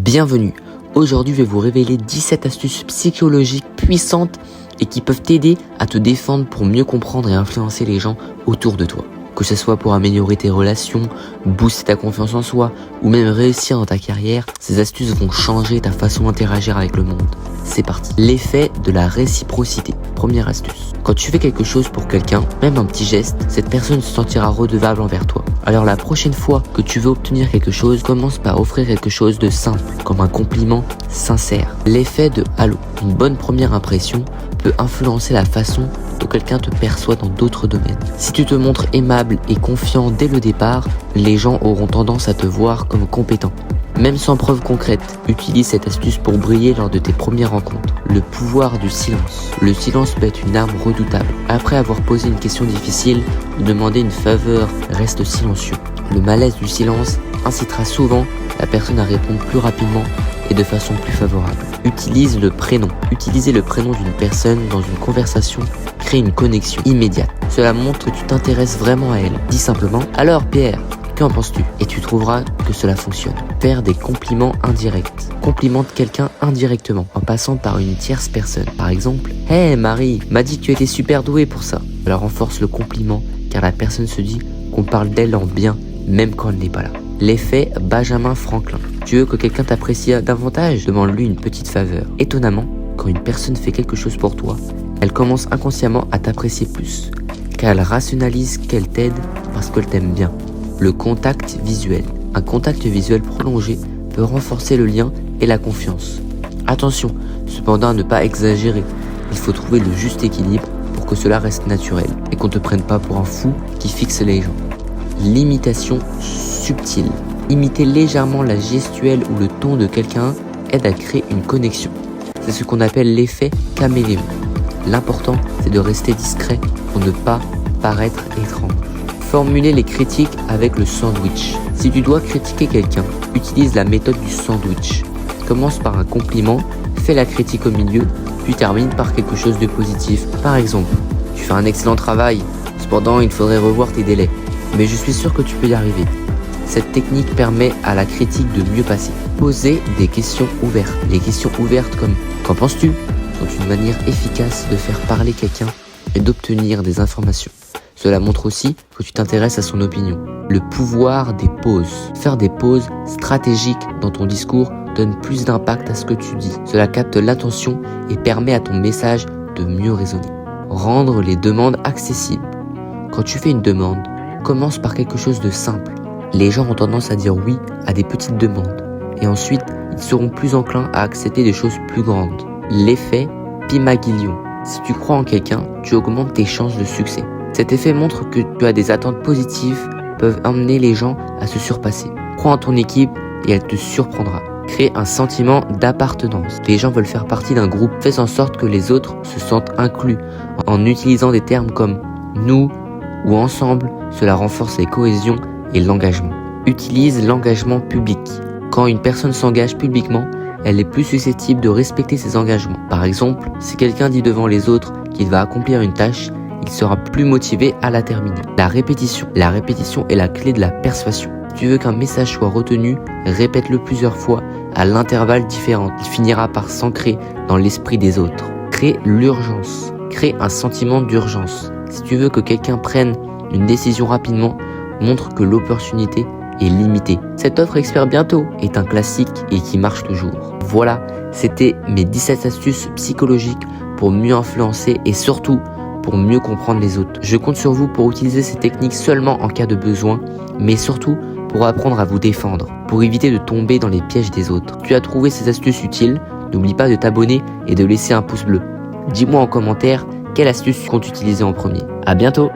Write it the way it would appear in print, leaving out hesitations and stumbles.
Bienvenue. Aujourd'hui, je vais vous révéler 17 astuces psychologiques puissantes et qui peuvent t'aider à te défendre pour mieux comprendre et influencer les gens autour de toi. Que ce soit pour améliorer tes relations, booster ta confiance en soi ou même réussir dans ta carrière, ces astuces vont changer ta façon d'interagir avec le monde. C'est parti. L'effet de la réciprocité. Première astuce. Quand tu fais quelque chose pour quelqu'un, même un petit geste, cette personne se sentira redevable envers toi. Alors la prochaine fois que tu veux obtenir quelque chose, commence par offrir quelque chose de simple, comme un compliment sincère. L'effet de halo. Une bonne première impression peut influencer la façon dont quelqu'un te perçoit dans d'autres domaines. Si tu te montres aimable et confiant dès le départ, les gens auront tendance à te voir comme compétent. Même sans preuve concrète, utilise cette astuce pour briller lors de tes premières rencontres. Le pouvoir du silence. Le silence peut être une arme redoutable. Après avoir posé une question difficile, demander une faveur reste silencieux. Le malaise du silence incitera souvent la personne à répondre plus rapidement et de façon plus favorable. Utilise le prénom. Utiliser le prénom d'une personne dans une conversation crée une connexion immédiate. Cela montre que tu t'intéresses vraiment à elle. Dis simplement « Alors Pierre, qu'en penses-tu » et tu trouveras que cela fonctionne. Faire des compliments indirects. Complimente quelqu'un indirectement en passant par une tierce personne. Par exemple « Hey Marie, m'a dit que tu étais super douée pour ça ». Cela renforce le compliment car la personne se dit qu'on parle d'elle en bien même quand elle n'est pas là. L'effet Benjamin Franklin. Tu veux que quelqu'un t'apprécie davantage? Demande-lui une petite faveur. Étonnamment, quand une personne fait quelque chose pour toi, elle commence inconsciemment à t'apprécier plus, car elle rationalise qu'elle t'aide parce qu'elle t'aime bien. Le contact visuel. Un contact visuel prolongé peut renforcer le lien et la confiance. Attention, cependant à ne pas exagérer. Il faut trouver le juste équilibre pour que cela reste naturel et qu'on ne te prenne pas pour un fou qui fixe les gens. L'imitation subtile. Imiter légèrement la gestuelle ou le ton de quelqu'un aide à créer une connexion. C'est ce qu'on appelle l'effet caméléon. L'important, c'est de rester discret pour ne pas paraître étrange. Formuler les critiques avec le sandwich. Si tu dois critiquer quelqu'un, utilise la méthode du sandwich. Commence par un compliment, fais la critique au milieu, puis termine par quelque chose de positif. Par exemple, tu fais un excellent travail, cependant il faudrait revoir tes délais, mais je suis sûr que tu peux y arriver. Cette technique permet à la critique de mieux passer. Poser des questions ouvertes. Les questions ouvertes comme « Qu'en penses-tu » sont une manière efficace de faire parler quelqu'un et d'obtenir des informations. Cela montre aussi que tu t'intéresses à son opinion. Le pouvoir des pauses. Faire des pauses stratégiques dans ton discours donne plus d'impact à ce que tu dis. Cela capte l'attention et permet à ton message de mieux résonner. Rendre les demandes accessibles. Quand tu fais une demande, commence par quelque chose de simple. Les gens ont tendance à dire oui à des petites demandes et ensuite ils seront plus enclins à accepter des choses plus grandes. L'effet Pygmalion. Si tu crois en quelqu'un, tu augmentes tes chances de succès. Cet effet montre que tu as des attentes positives peuvent amener les gens à se surpasser. Crois en ton équipe et elle te surprendra. Crée un sentiment d'appartenance. Les gens veulent faire partie d'un groupe. Fais en sorte que les autres se sentent inclus en utilisant des termes comme nous ou ensemble. Cela renforce la cohésion et l'engagement. Utilise l'engagement public. Quand une personne s'engage publiquement, elle est plus susceptible de respecter ses engagements. Par exemple, si quelqu'un dit devant les autres qu'il va accomplir une tâche, il sera plus motivé à la terminer. La répétition. La répétition est la clé de la persuasion. Si tu veux qu'un message soit retenu, répète-le plusieurs fois à l'intervalle différent. Il finira par s'ancrer dans l'esprit des autres. Crée l'urgence. Crée un sentiment d'urgence. Si tu veux que quelqu'un prenne une décision rapidement, montre que l'opportunité est limitée. Cette offre expire bientôt est un classique et qui marche toujours. Voilà, c'était mes 17 astuces psychologiques pour mieux influencer et surtout pour mieux comprendre les autres. Je compte sur vous pour utiliser ces techniques seulement en cas de besoin, mais surtout pour apprendre à vous défendre, pour éviter de tomber dans les pièges des autres. Tu as trouvé ces astuces utiles? N'oublie pas de t'abonner et de laisser un pouce bleu. Dis-moi en commentaire quelle astuce tu comptes utiliser en premier. À bientôt!